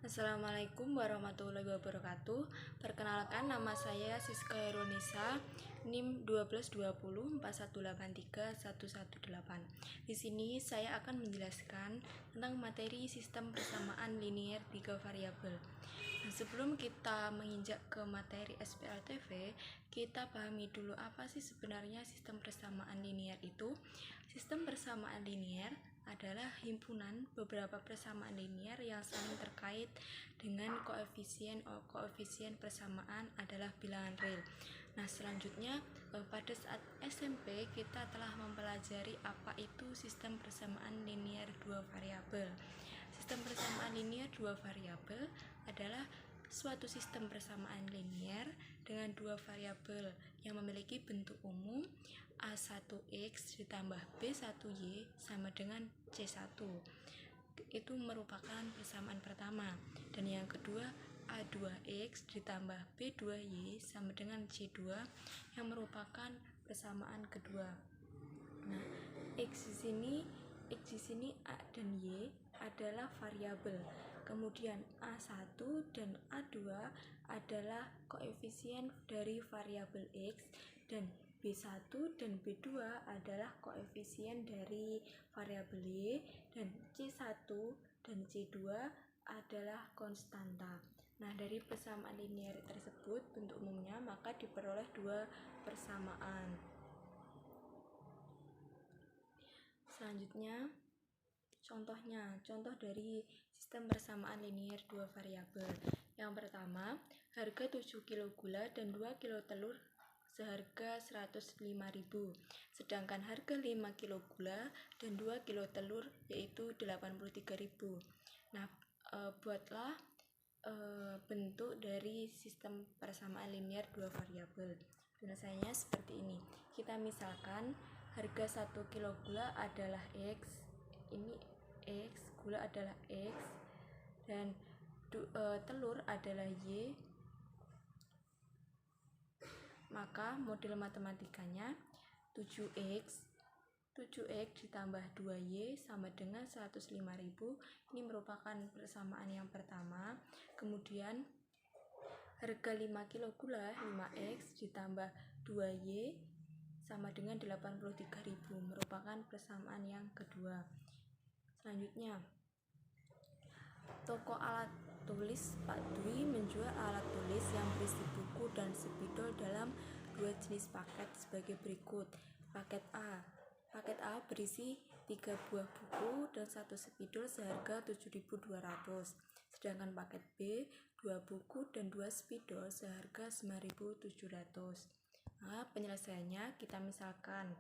Assalamualaikum warahmatullahi wabarakatuh. Perkenalkan, nama saya Siska Heronisa, NIM 122041831118. Di sini saya akan menjelaskan tentang materi sistem persamaan linier 3 variabel. Nah, sebelum kita menginjak ke materi SPLTV, kita pahami dulu apa sih sebenarnya sistem persamaan linier itu. Sistem persamaan linier adalah himpunan beberapa persamaan linier yang saling terkait dengan koefisien persamaan adalah bilangan real. Nah, selanjutnya pada saat SMP kita telah mempelajari apa itu sistem persamaan linier dua variabel. Sistem persamaan linier dua variabel adalah suatu sistem persamaan linier dengan dua variabel yang memiliki bentuk umum A1X ditambah B1Y sama dengan C1. Itu merupakan persamaan pertama. Dan yang kedua A2X ditambah B2Y sama dengan C2 yang merupakan persamaan kedua. Nah, X di sini A dan Y adalah variabel. Kemudian A1 dan A2 adalah koefisien dari variabel X, dan B1 dan B2 adalah koefisien dari variabel Y, dan C1 dan C2 adalah konstanta. Nah, dari persamaan linier tersebut bentuk umumnya maka diperoleh dua persamaan. Selanjutnya, contoh dari sistem persamaan linier dua variabel. Yang pertama, harga 7 kg gula dan 2 kg telur seharga 105.000, sedangkan harga 5 kg gula dan 2 kg telur yaitu 83.000. Nah, buatlah bentuk dari sistem persamaan linier dua variabel. Biasanya seperti ini. Kita misalkan harga 1 kg gula adalah X, ini X, gula adalah X, dan telur adalah Y. Maka model matematikanya 7X ditambah 2Y sama dengan 105.000. Ini merupakan persamaan yang pertama. Kemudian harga 5 kg gula 5X ditambah 2Y sama dengan 83.000, merupakan persamaan yang kedua. Selanjutnya, toko alat tulis Pak Dwi menjual alat tulis yang berisi buku dan spidol dalam dua jenis paket sebagai berikut. Paket A berisi 3 buah buku dan 1 spidol seharga 7.200. Sedangkan paket B 2 buku dan 2 spidol seharga 9.700. Nah, penyelesaiannya kita misalkan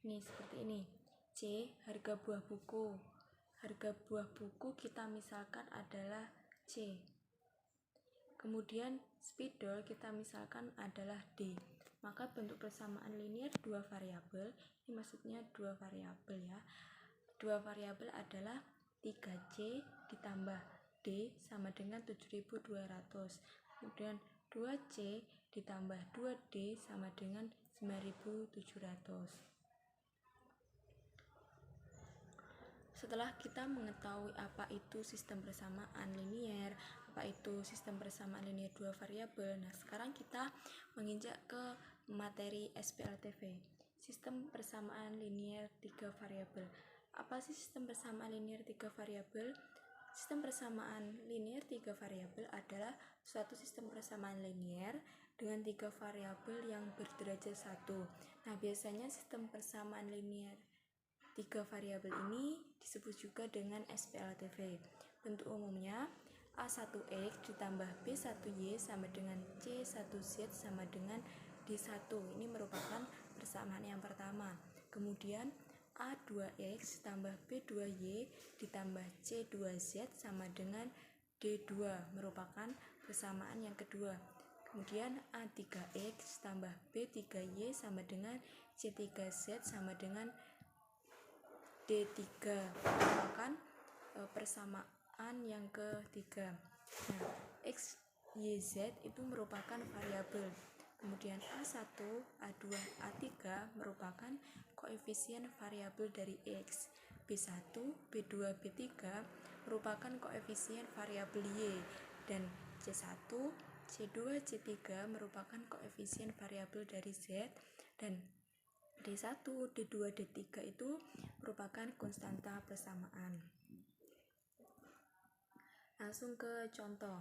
ini seperti ini. C, harga buah buku kita misalkan adalah C. Kemudian spidol kita misalkan adalah D. Maka bentuk persamaan linier dua variabel, ini maksudnya dua variabel ya. Dua variabel adalah 3C ditambah D sama dengan 7.200. Kemudian 2C ditambah 2D sama dengan 9.700. Setelah kita mengetahui apa itu sistem persamaan linier, apa itu sistem persamaan linier dua variabel, nah sekarang kita menginjak ke materi SPLTV. Sistem persamaan linier 3 variabel. Apa sih sistem persamaan linier 3 variabel? Sistem persamaan linier 3 variabel adalah suatu sistem persamaan linier dengan 3 variabel yang berderajat 1. Nah, biasanya sistem persamaan linier 3 variabel ini disebut juga dengan SPLTV. Bentuk umumnya A1X ditambah B1Y sama dengan C1Z sama dengan D1. Ini merupakan persamaan yang pertama. Kemudian A2X ditambah B2Y ditambah C2Z sama dengan D2, merupakan persamaan yang kedua. Kemudian A3X ditambah B3Y sama dengan C3Z sama dengan D3, merupakan persamaan yang ketiga. Nah, X, Y, Z itu merupakan variabel. Kemudian A1, A2, A3 merupakan koefisien variabel dari X. B1, B2, B3 merupakan koefisien variabel Y, dan C1, C2, C3 merupakan koefisien variabel dari Z, dan D1, D2, D3 itu merupakan konstanta persamaan. Langsung ke contoh.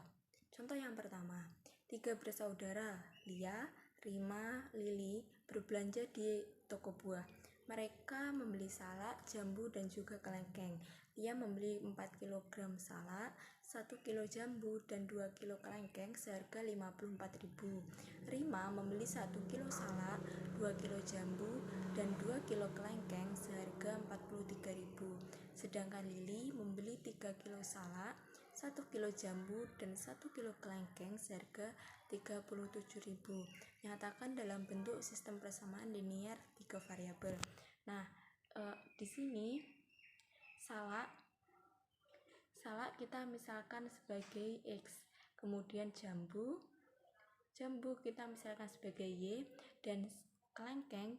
Contoh yang pertama, 3 bersaudara, Lia, Rima, Lili, berbelanja di toko buah. Mereka membeli salak, jambu, dan juga kelengkeng. Lia membeli 4 kg salak, 1 kg jambu, dan 2 kg kelengkeng seharga 54.000. Rima membeli 1 kg salak, 2 kg jambu, dan 2 kg kelengkeng seharga 43.000. Sedangkan Lili membeli 3 kg salak, 1 kg jambu, dan 1 kg kelengkeng seharga 37.000. Nyatakan dalam bentuk sistem persamaan linear 3 variabel. Nah, di sini salak kita misalkan sebagai X, kemudian jambu kita misalkan sebagai Y, dan kelengkeng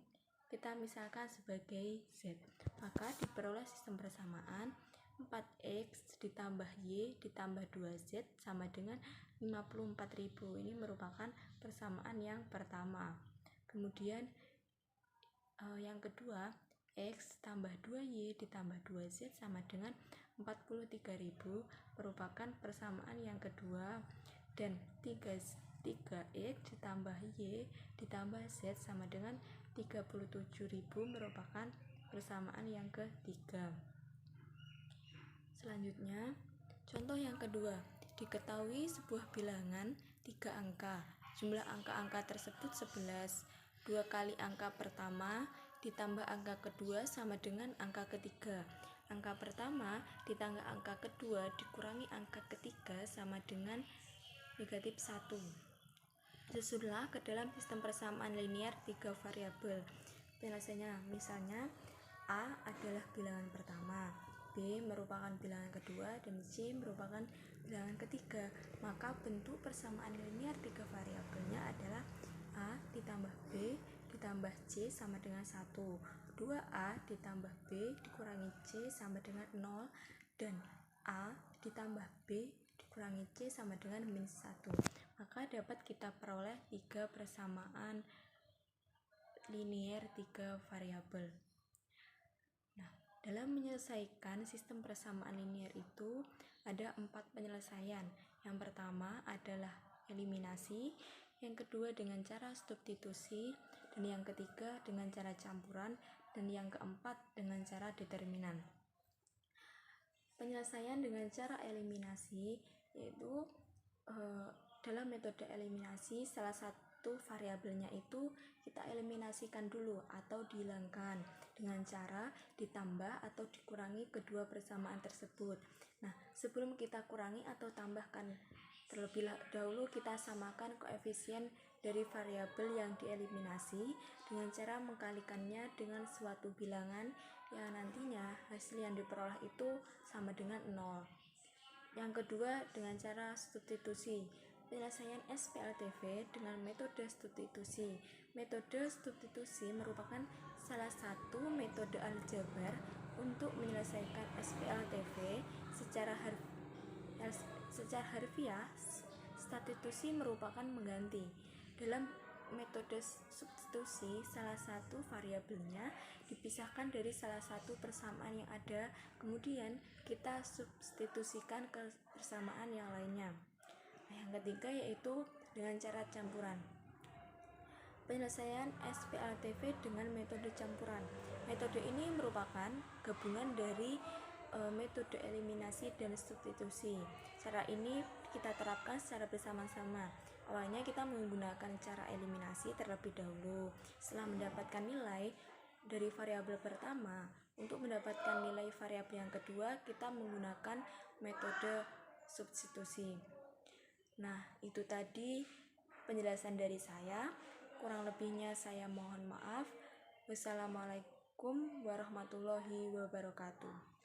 kita misalkan sebagai Z. Maka diperoleh sistem persamaan 4X ditambah Y ditambah 2Z sama dengan 54.000. Ini merupakan persamaan yang pertama. Kemudian yang kedua, X tambah 2Y ditambah 2Z sama dengan 43.000 merupakan persamaan yang kedua, dan 3X ditambah Y ditambah Z sama dengan 37.000 merupakan persamaan yang ketiga. Selanjutnya, contoh yang kedua, diketahui sebuah bilangan 3 angka. Jumlah angka-angka tersebut 11. 2 kali angka pertama ditambah angka kedua sama dengan angka ketiga. Angka pertama ditambah angka kedua dikurangi angka ketiga sama dengan negatif 1. Susunlah ke dalam sistem persamaan linear 3 variabel. Penjelasannya, misalnya A adalah bilangan pertama, B merupakan bilangan kedua, dan C merupakan bilangan ketiga. Maka bentuk persamaan linear 3 variabelnya adalah A ditambah B ditambah C sama dengan 1, 2A ditambah B dikurangi C sama dengan 0, dan A ditambah B dikurangi C sama dengan minus 1. Maka dapat kita peroleh 3 persamaan linear 3 variabel. Nah, dalam menyelesaikan sistem persamaan linear itu ada 4 penyelesaian. Yang pertama adalah eliminasi, yang kedua dengan cara substitusi, dan yang ketiga dengan cara campuran, dan yang keempat dengan cara determinan. Penyelesaian dengan cara eliminasi yaitu dalam metode eliminasi salah satu variabelnya itu kita eliminasikan dulu atau dihilangkan dengan cara ditambah atau dikurangi kedua persamaan tersebut. Nah, sebelum kita kurangi atau tambahkan, terlebih dahulu kita samakan koefisien dari variabel yang dieliminasi dengan cara mengkalikannya dengan suatu bilangan yang nantinya hasil yang diperoleh itu sama dengan 0. Yang kedua dengan cara substitusi. Penyelesaian SPLTV dengan metode substitusi. Metode substitusi merupakan salah satu metode aljabar untuk menyelesaikan SPLTV secara harfiah. Substitusi merupakan mengganti. Dalam metode substitusi, salah satu variabelnya dipisahkan dari salah satu persamaan yang ada, kemudian kita substitusikan ke persamaan yang lainnya. Yang ketiga yaitu dengan cara campuran. Penyelesaian SPLTV dengan metode campuran. Metode ini merupakan gabungan dari metode eliminasi dan substitusi. Cara ini kita terapkan secara bersama-sama. Awalnya kita menggunakan cara eliminasi terlebih dahulu. Setelah mendapatkan nilai dari variabel pertama, untuk mendapatkan nilai variabel yang kedua, kita menggunakan metode substitusi. Nah, itu tadi penjelasan dari saya. Kurang lebihnya saya mohon maaf. Wassalamualaikum warahmatullahi wabarakatuh.